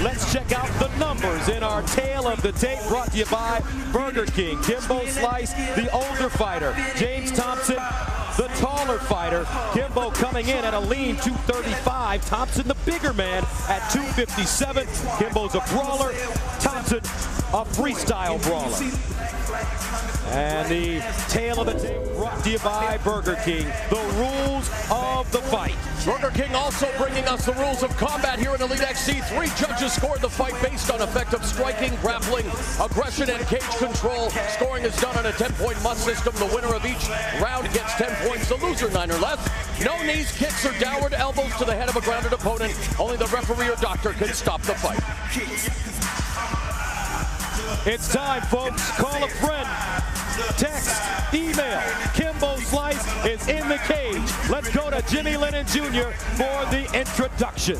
let's check out the numbers in our Tale of the Tape, brought to you by Burger King. Kimbo Slice, the older fighter. James Thompson, the taller fighter. Kimbo coming in at a lean 235. Thompson, the bigger man, at 257. Kimbo's a brawler. Thompson, a freestyle brawler. And the Tale of the Tape brought to you by Burger King. The rules of the fight. Burger King also bringing us the rules of combat here in Elite XC. 3 judges scored the fight based on effective striking, grappling, aggression, and cage control. Scoring is done on a 10-point must system. The winner of each round gets 10 points. The loser 9 or less. No knees, kicks, or downward elbows to the head of a grounded opponent. Only the referee or doctor can stop the fight. It's time, folks. Call a friend. Text, email. Kimbo Slice is in the cage. Let's go to Jimmy Lennon Jr. for the introduction.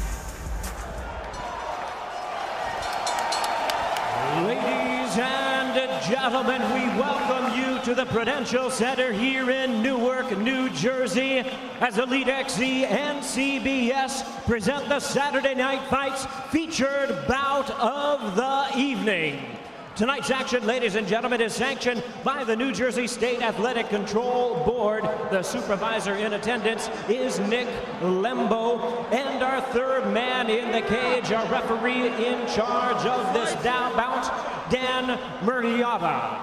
Ladies and gentlemen, we welcome you to the Prudential Center here in Newark, New Jersey, as Elite XC and CBS present the Saturday Night Fights featured bout of the evening. Tonight's action, ladies and gentlemen, is sanctioned by the New Jersey State Athletic Control Board. The supervisor in attendance is Nick Lembo. And our third man in the cage, our referee in charge of this bout, Dan Murriata.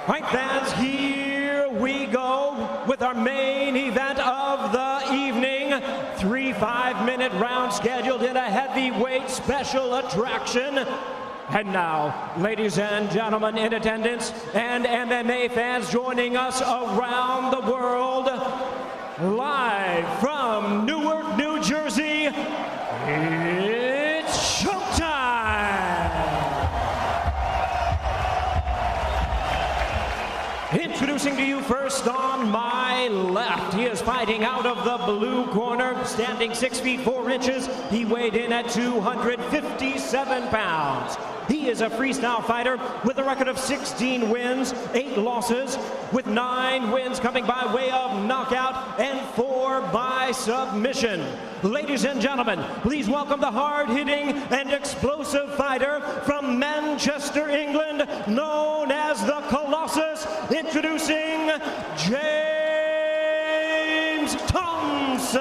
Right, fans, here we go with our main event of the evening. 3 5-minute rounds scheduled in a heavyweight special attraction. And now, ladies and gentlemen in attendance and MMA fans joining us around the world, live from Newark, New Jersey, it's showtime! Introducing to you first on my left, he is fighting out of the blue corner, standing 6 feet 4 inches. He weighed in at 257 pounds. He is a freestyle fighter with a record of 16 wins, 8 losses, with 9 wins coming by way of knockout and 4 by submission. Ladies and gentlemen, please welcome the hard-hitting and explosive fighter from Manchester, England, known as the Colossus, introducing James Thompson.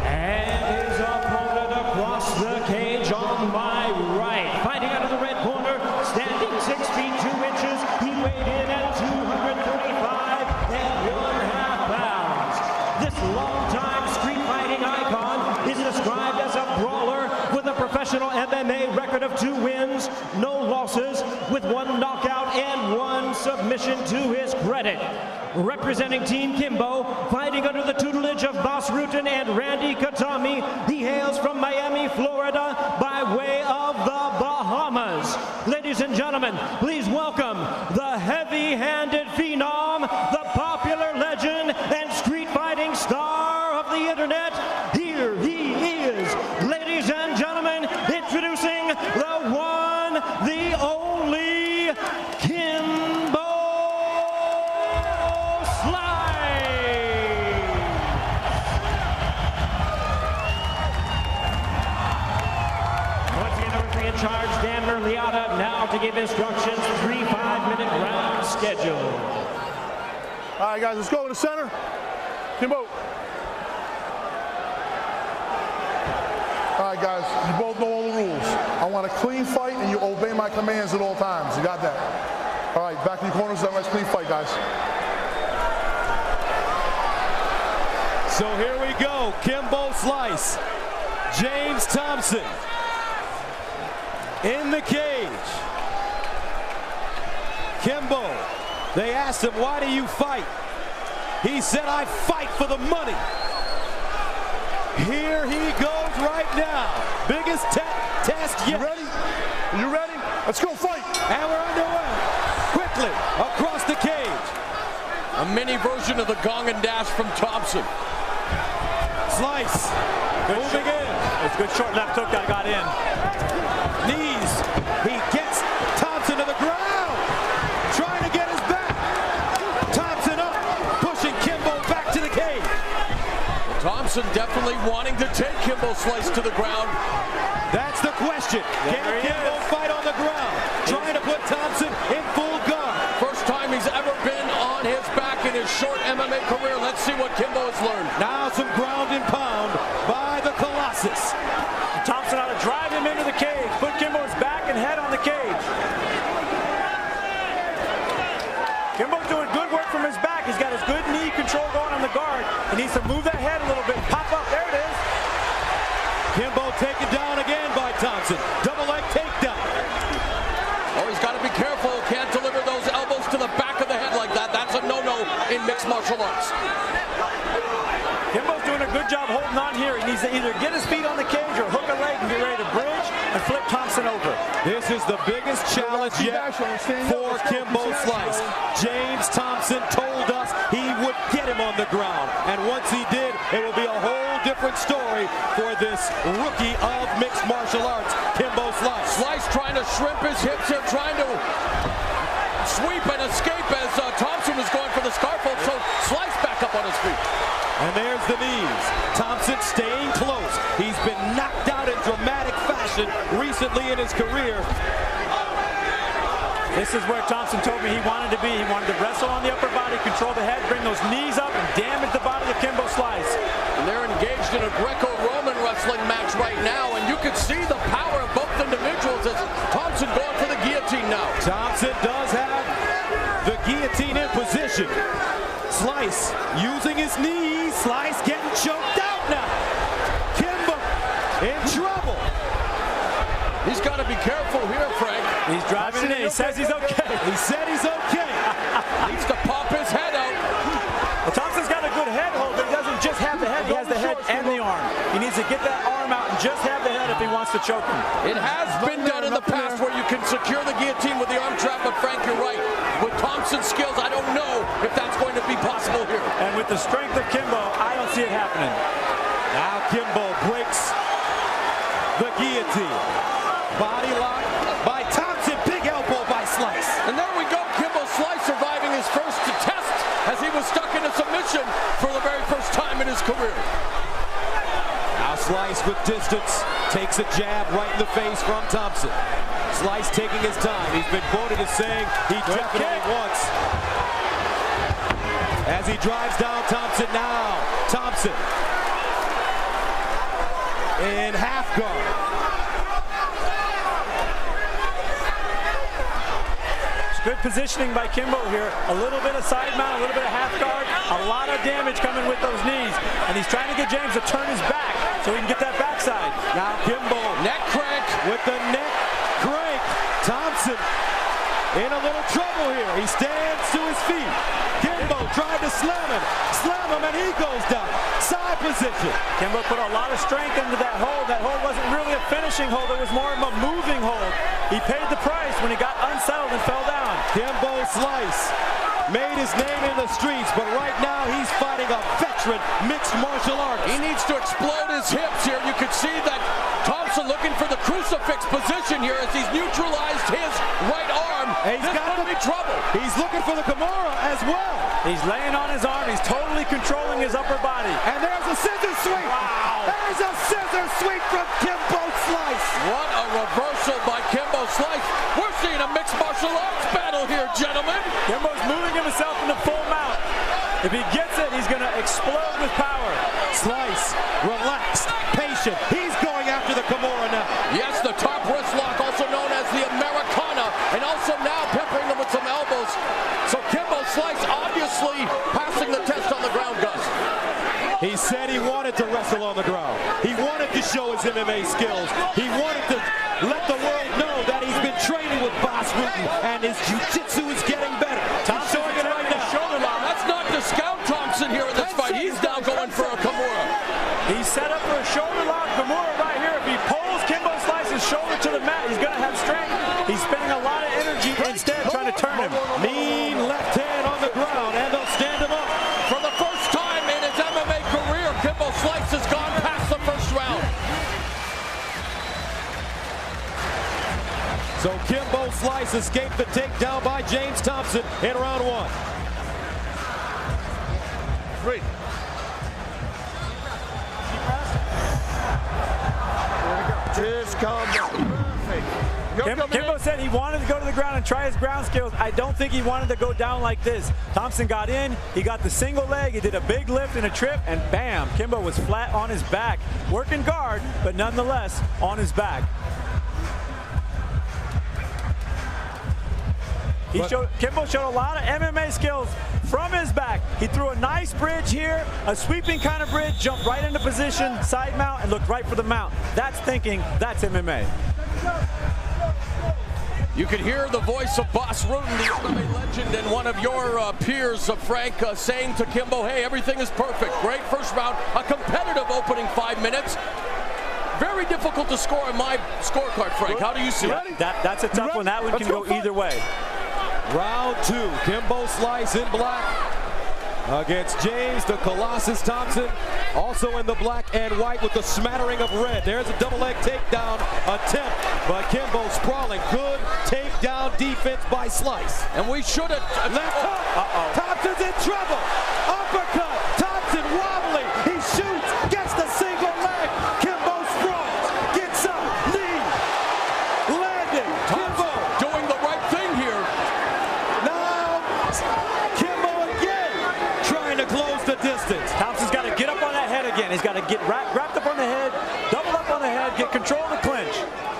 And his opponent across the cage on my right, fighting out of the red corner, standing 6 feet 2 inches. He weighed in at 235 1/2 pounds. This longtime street fighting icon is described as a brawler with a professional MMA record of 2 wins, no losses, with 1 knockout and 1 submission to his credit. Representing Team Kimbo, fighting under the tutelage of Boss Rutan and Randy Katami, he hails from Miami, Florida, by way of the Bahamas. Ladies and gentlemen, please welcome the heavy-handed phenom, the popular legend and street fighting star of the internet. Here he is, ladies and gentlemen, introducing the one, the only, Kimbo. Charge Dan Murriata now to give instructions. 3 5-minute rounds scheduled. All right, guys, let's go to the center. Kimbo. All right, guys, you both know all the rules. I want a clean fight, and you obey my commands at all times. You got that? All right, back in the corners. That nice clean fight, guys. So here we go. Kimbo Slice. James Thompson in the cage. Kimbo, they asked him, why do you fight? He said, I fight for the money. Here he goes right now. Biggest test yet. You ready? Are you ready? Let's go fight. And we're underway. Quickly across the cage. A mini version of the gong and dash from Thompson. Slice. Moving in. It's a good short left hook that got in. Knees. He gets Thompson to the ground. Trying to get his back. Thompson up. Pushing Kimbo back to the cage. Thompson definitely wanting to take Kimbo Slice to the ground. That's the question. Can Kimbo fight on the ground? Trying to put Thompson in full guard. First time he's ever been on his back in his short MMA career. Let's see what Kimbo has learned. Now some ground and pound by the Colossus. Thompson ought to drive him into the cage. Put Kimbo's back and head on the cage. Kimbo's doing good work from his back. He's got his good knee control going on the guard. He needs to move that head a little bit. Pop up. There it is. Kimbo taken down again by Thompson. Double leg takedown. Oh, he's got to be careful. Can't deliver those elbows to the back of the head like that. That's a no-no in mixed martial arts. Kimbo's doing a good job holding on here. He needs to either get his feet on the cage or hook a leg and get ready to bridge and flip Thompson over. This is the biggest challenge yet for Kimbo Slice. James Thompson told us he would get him on the ground. And once he did, it will be a whole different story for this rookie of mixed martial arts, Kimbo Slice. Slice trying to shrimp his hips here, trying to sweep and escape as Thompson was going for the scarf hold. So Slice back up on his feet. And there's the knees. Thompson staying close. He's been knocked out in dramatic fashion recently in his career. This is where Thompson told me he wanted to be. He wanted to wrestle on the upper body, control the head, bring those knees up, and damage the body of Kimbo Slice. And they're engaged in a Greco-Roman wrestling match right now, and you can see the power of both individuals as Thompson going for the guillotine now. Thompson does have the guillotine in position. Slice using his knees. Slice getting choked out now. Kimbo in trouble. He's got to be careful here, Frank. He's driving it in. He says he's okay. He said he's okay. Needs to pop his head out. Well, Thompson's got a good head hold, but he doesn't just have the head. He has the head and the arm. He needs to get that arm out and just have the head if he wants to choke him. It has been done in the past where you can secure the guillotine with the arm trap, but Frank, you're right. With Thompson's skills, I don't know if that's going to be possible here. And with the strength of Kimbo, I don't see it happening. Now Kimbo breaks the guillotine. Body lock by Thompson. Big elbow by Slice. And there we go. Kimbo Slice surviving his first test as he was stuck in a submission for the very first time in his career. Now Slice with distance takes a jab right in the face from Thompson. Slice taking his time. He's been quoted as saying he definitely wants. As he drives down Thompson now. Thompson in half guard. Good positioning by Kimbo here. A little bit of side mount, a little bit of half guard. A lot of damage coming with those knees. And he's trying to get James to turn his back so he can get that backside. Now Kimbo neck crank with the neck crank. Thompson in a little trouble here. He stands to his feet. Kimbo tried to slam him, and he goes down. Side position. Kimbo put a lot of strength into that hold. That hold wasn't really a finishing hold. It was more of a moving hold. He paid the price when he got unsettled and fell down. Kimbo Slice made his name in the streets, but right now he's fighting a veteran mixed martial artist. He needs to explode his hips here. You can see that Thompson looking for the crucifix position here as he's neutralized his right arm. He's this got could be trouble. He's looking for the Kimura as well. He's laying on his arm. He's totally controlling his upper body. And there's a scissor sweep. Wow. There's a scissor sweep from Kimbo Slice. What a reversal by Kimbo Slice. We're seeing a mixed martial arts battle here, gentlemen. Kimbo's moving himself into full mount. If he gets it, he's going to explode with power. Slice, relaxed, patient. He's going after the Kimura now. Yes, the top wrist lock, also known as the Americana, and also now peppering them with some elbows. So Kimbo Slice obviously passing the test on the ground, Gus. He said he wanted to wrestle on the ground. He wanted to show his MMA skills. He wanted to let the world know that he's been training with Boss Wooten and his jiu-jitsu is getting better. He's showing it right now. Shoulder lock. Let's not discount Thompson here in this fight. He's now going for a Kimura. He's set up for a shoulder lock Kimura right here. If he pulls Kimbo Slice's shoulder to the mat, he's going to have strength. He's spending a lot of energy instead trying to turn him. Mean left hand on the ground, and they'll stand him up. For the first time in his MMA career, Kimbo Slice has gone past the first round. So Kimbo Slice escaped the takedown by James Thompson in round one. 3. Kimbo said he wanted to go to the ground and try his ground skills. I don't think he wanted to go down like this. Thompson got in, he got the single leg, he did a big lift and a trip, and bam, Kimbo was flat on his back. Working guard, but nonetheless on his back. Kimbo showed a lot of MMA skills from his back. He threw a nice bridge here, a sweeping kind of bridge, jumped right into position, side mount, and looked right for the mount. That's thinking, that's MMA. You can hear the voice of Boss Rutan, the MMA legend, and one of your peers, Frank, saying to Kimbo, hey, everything is perfect. Great first round, a competitive opening 5 minutes. Very difficult to score on my scorecard, Frank. How do you see it? That's a tough one. That one can go either way. Round 2, Kimbo Slice in black against James the Colossus Thompson, also in the black and white with a smattering of red. There's a double leg takedown attempt, but Kimbo sprawling. Good takedown defense by Slice. And we should have... Left hook. Thompson's in trouble. Uppercut. Thompson wobbling. He shoots. Gets the single leg. Kimbo sprawls. Gets up. Knee. Landing. Kimbo doing the right thing here. Now, Kimbo again trying to close the distance. Thompson's got to get up on that head again. He's got to get wrapped up on the head, double up on the head, get control of the clinch.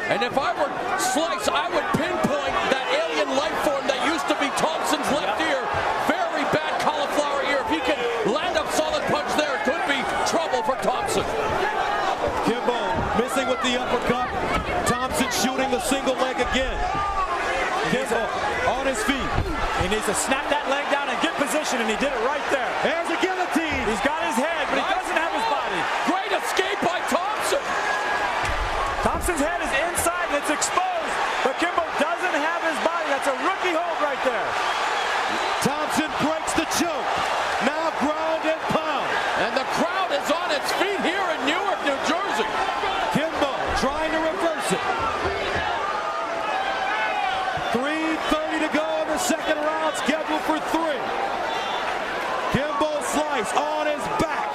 And if I were Slice, I would pinpoint that alien life form that used to be Thompson's left ear. Very bad cauliflower ear. If he can land a solid punch there, it could be trouble for Thompson. Kimbo missing with the uppercut. Thompson shooting the single leg again. Kimbo on his feet. He needs to snap that leg down and get position, and he did it right there. There's a guillotine. He's got his head, but he doesn't have his body. Great escape by Thompson. Thompson's head is inside and it's exposed, but Kimbo doesn't have his body. That's a rookie hold right there. Thompson breaks the choke. Now ground and pound. And the crowd is on its feet here in Newark, New Jersey. Kimbo trying to reverse it. 3:30 to go in the second round, scheduled for 3. Kimbo Slice on his back.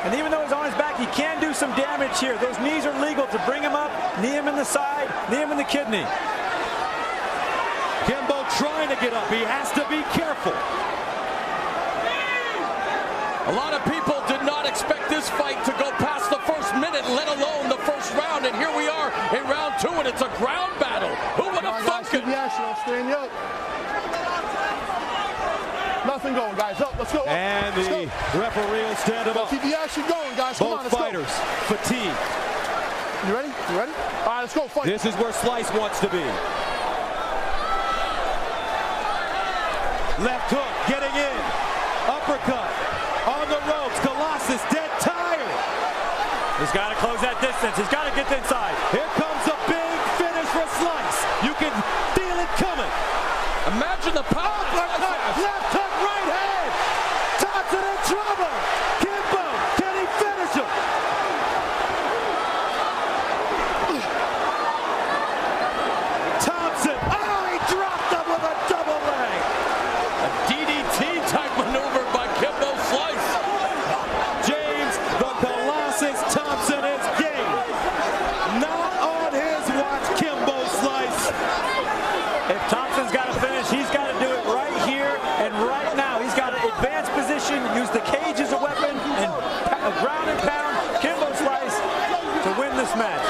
And even though he's on his back, he can do some damage here. Those knees are legal to bring him up, knee him in the side, knee him in the kidney. Kimbo trying to get up. He has to be careful. A lot of people did not expect this fight to go past the first minute, let alone the first round. And here we are in round 2, and it's a ground battle. Who would have thunk it? Stand up. Nothing going, guys. Up, let's go. Up. And the referee will stand him up. Keep the action going, guys. Come on, Both let's fighters fatigue. go. You ready? You ready? All right, let's go. Fight. This is where Slice wants to be. Left hook, getting in. Uppercut. On the ropes. Colossus dead tired. He's got to close that distance. He's got to get inside. Here comes a big finish for Slice. You can feel it coming. Imagine the power. Left hook, right hand. Thompson in trouble. Kimbo, can he finish him? Thompson, he dropped him with a double leg. A DDT type maneuver by Kimbo Slice. James the Colossus Thompson is game. Not on his watch, Kimbo Slice. If Thompson's got to finish, he's got to do it right here and right now. He's got to advance position, use the cage as a weapon, and ground and pound Kimbo Slice to win this match.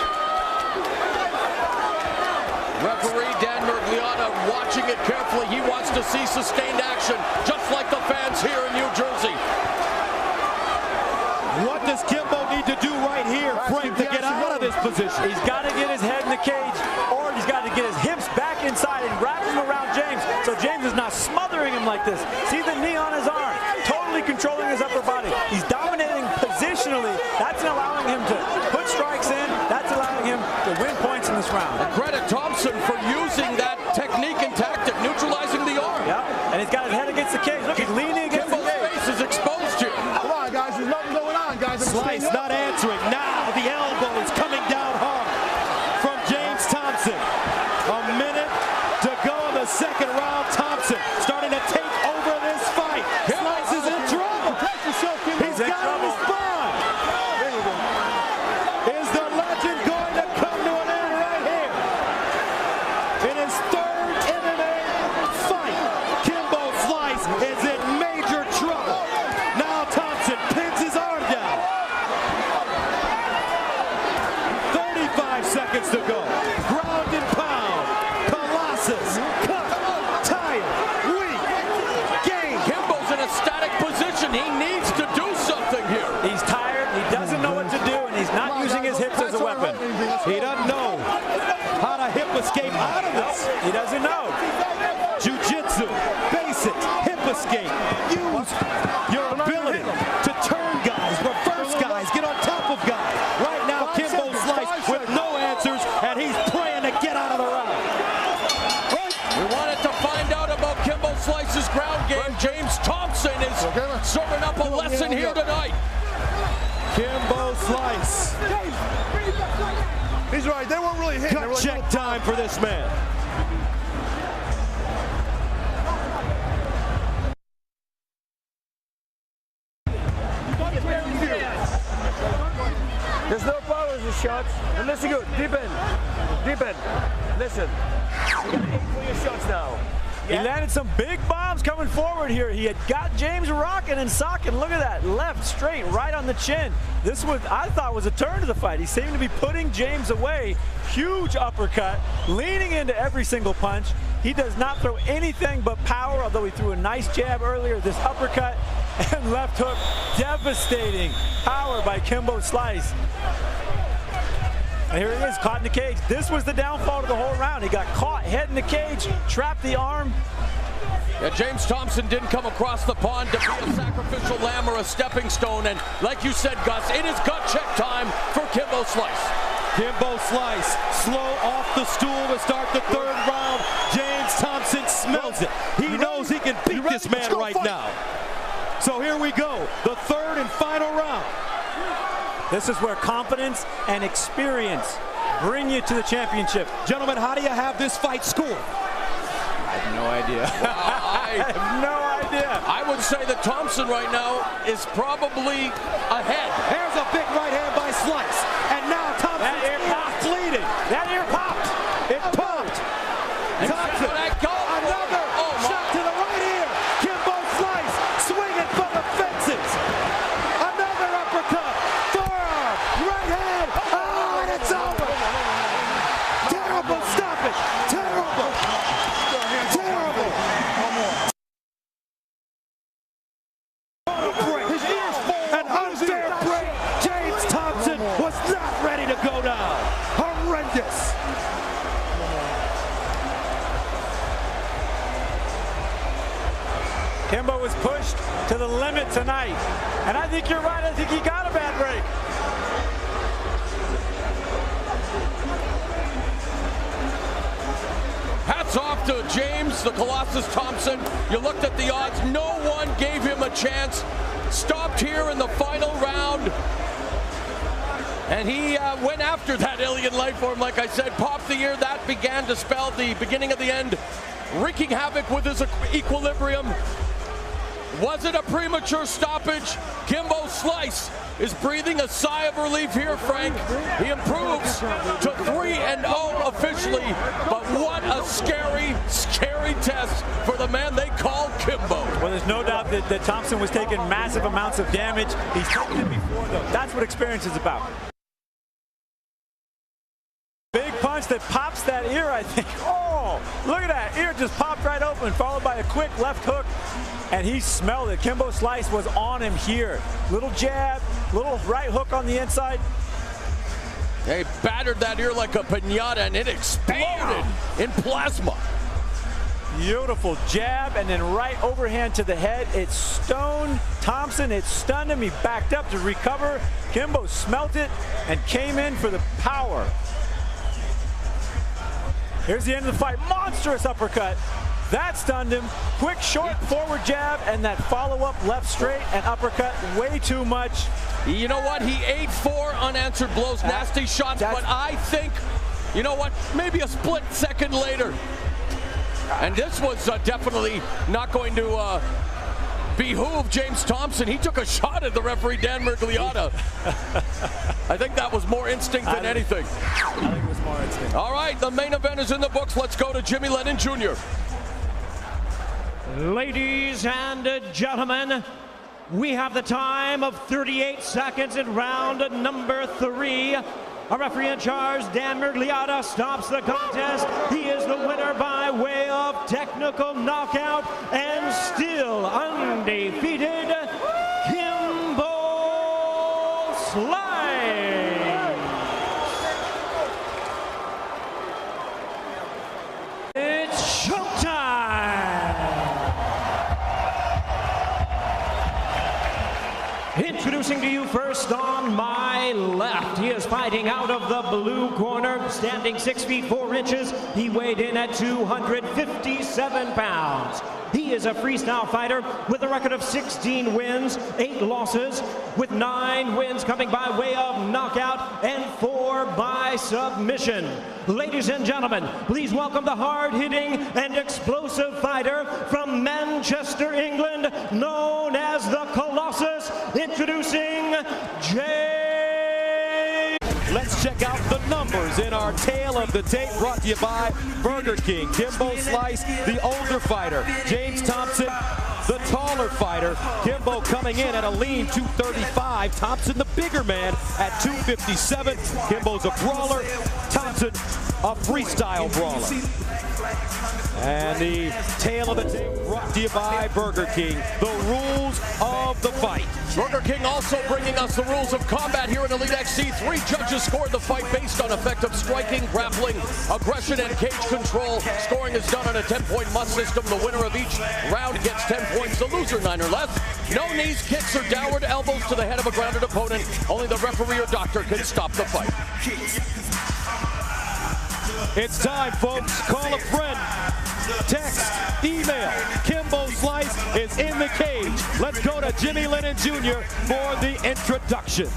Referee Dan Mergliata watching it carefully. He wants to see sustained action, just like the fans here in New Jersey. What does Kimbo need to do right here, Frank, to get out of this position? He's got to get his head in the cage, or he's got to get his hips back inside and wrap him around James, so James is not smothering him like this. See the knee on his arm, totally controlling his upper body. He's dominating positionally. That's allowing him to put strikes in. That's allowing him to win points in this round. And credit Thompson for using that technique and tactic, neutralizing the arm. Yeah, and he's got his head against the cage. Look, he's leaning against the Kimbo's cage. face is exposed here. Come on, guys. There's nothing going on, guys. Slice not answering. Now the elbow is coming down hard from James Thompson. A minute to go in the second round. Thompson starting to take over this fight. Slice is in trouble. He's got to respond. Is the legend Okay, man. serving up a lesson here tonight. Kimbo Slice. He's right. They weren't really hitting. Gut check time for this man. There's no power in the shots. And listen good. Deep in. Deep in. Listen. You gotta aim for your shots now. He landed some big bombs coming forward here. He had got James rocking and socking. Look at that. Left, straight, right on the chin. This was, I thought, was a turn to the fight. He seemed to be putting James away. Huge uppercut, leaning into every single punch. He does not throw anything but power, although he threw a nice jab earlier. This uppercut and left hook, devastating power by Kimbo Slice. And here he is, caught in the cage. This was the downfall of the whole round. He got caught, head in the cage, trapped the arm. Yeah, James Thompson didn't come across the pond to be a sacrificial lamb or a stepping stone. And like you said, Gus, it is gut check time for Kimbo Slice. Kimbo Slice, slow off the stool to start the third round. James Thompson smells it. He knows he can beat this man right now. So here we go, the third and final round. This is where confidence and experience bring you to the championship. Gentlemen, how do you have this fight scored? I have no idea. I have no idea. I would say that Thompson right now is probably ahead. There's a big right hand by Slice. And now Thompson's ear popped, bleeding. That ear popped. It popped. Thompson, another shot to the right ear. Kimbo Slice swinging for the fences. Another uppercut. Forearm, right hand. Oh, and it's over. Terrible stoppage. Terrible. Terrible. An unfair break. James Thompson was not ready to go down. Horrendous. Kimbo was pushed to the limit tonight. And I think you're right. I think he got a bad break. Hats off to James, the Colossus Thompson. You looked at the odds. No one gave him a chance. Stopped here in the final round. And he went after that alien life form, like I said. Popped the ear. That began to spell the beginning of the end. Wreaking havoc with his equilibrium. Was it a premature stoppage? Kimbo Slice is breathing a sigh of relief here, Frank. He improves to 3-0 officially, but what a scary, scary test for the man they call Kimbo. Well, there's no doubt that Thompson was taking massive amounts of damage. He's taken it before, though. That's what experience is about. Big punch that pops that ear, I think. Oh, look at that. Ear just popped right open, followed by a quick left hook. And he smelled it. Kimbo Slice was on him here. Little jab, little right hook on the inside. They battered that ear like a piñata, and it exploded in plasma. Beautiful jab, and then right overhand to the head. It stoned Thompson. It stunned him. He backed up to recover. Kimbo smelt it and came in for the power. Here's the end of the fight. Monstrous uppercut. That stunned him. Quick, short, forward jab, and that follow-up left straight and uppercut. Way too much. You know what? He ate 4 unanswered blows, nasty shots, but I think, you know what? Maybe a split second later. And this was definitely not going to behoove James Thompson. He took a shot at the referee, Dan Mergliotta. I think that was more instinct than anything. I think it was more instinct. All right, the main event is in the books. Let's go to Jimmy Lennon Jr. Ladies and gentlemen, we have the time of 38 seconds in round number 3. Our referee in charge, Dan Mergliotta, stops the contest. He is the winner by way of technical knockout and still undefeated, Kimbo Slice. It's showtime. Introducing to you first on my left, he is fighting out of the blue corner, standing 6 feet 4 inches. He weighed in at 257 pounds. He is a freestyle fighter with a record of 16 wins, 8 losses, with 9 wins coming by way of knockout and 4 by submission. Ladies and gentlemen, please welcome the hard-hitting and explosive fighter from Manchester, England, known as the Colossus, introducing Let's check out the numbers in our tale of the tape, brought to you by Burger King. Kimbo Slice, the older fighter. James Thompson, the taller fighter. Kimbo coming in at a lean 235. Thompson, the bigger man, at 257. Kimbo's a brawler. Thompson, a freestyle brawler. And the tale of the tape brought to you by Burger King. The rules of the fight. Burger King also bringing us the rules of combat here in Elite XC. 3 judges scored the fight based on effective striking, grappling, aggression, and cage control. Scoring is done on a 10-point must system. The winner of each round gets 10 points. The loser 9 or less. No knees, kicks, or downward elbows to the head of a grounded opponent. Only the referee or doctor can stop the fight. It's time, folks. Call a friend. Text, email. Kimbo Slice is in the cage. Let's go to Jimmy Lennon Jr. for the introduction.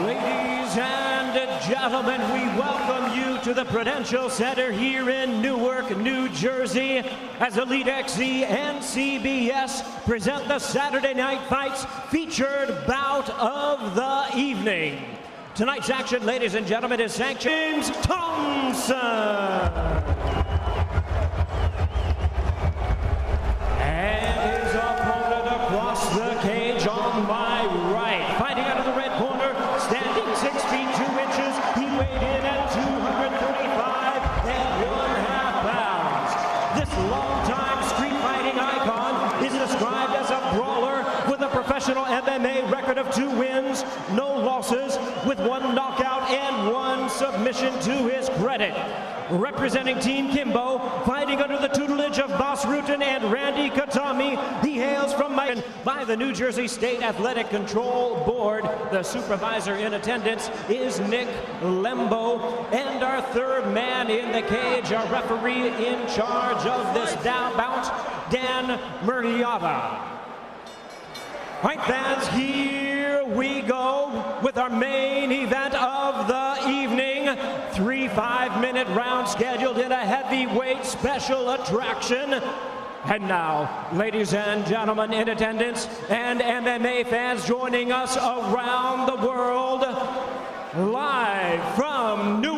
Ladies and gentlemen, we welcome you to the Prudential Center here in Newark, New Jersey, as Elite XC and CBS present the Saturday Night Fights featured bout of the evening. Tonight's action, ladies and gentlemen, is sanctioned James Thompson. And his opponent across the cage on my right. Fighting out of the red corner, standing 6 feet 2 inches. He weighed in at 235 1/2 pounds. This longtime street fighting icon is described as a brawler with a professional MMA record of 2 wins, no losses, with 1 knockout and 1 submission to his credit. Representing Team Kimbo, fighting under the tutelage of Boss Rutan and Randy Katami, he hails from by the New Jersey State Athletic Control Board. The supervisor in attendance is Nick Lembo, and our third man in the cage, our referee in charge of this bout, Dan Murriata. Right, fans, here we go with our main event of the evening. 3 5-minute rounds scheduled in a heavyweight special attraction. And now, ladies and gentlemen in attendance and MMA fans joining us around the world, live from New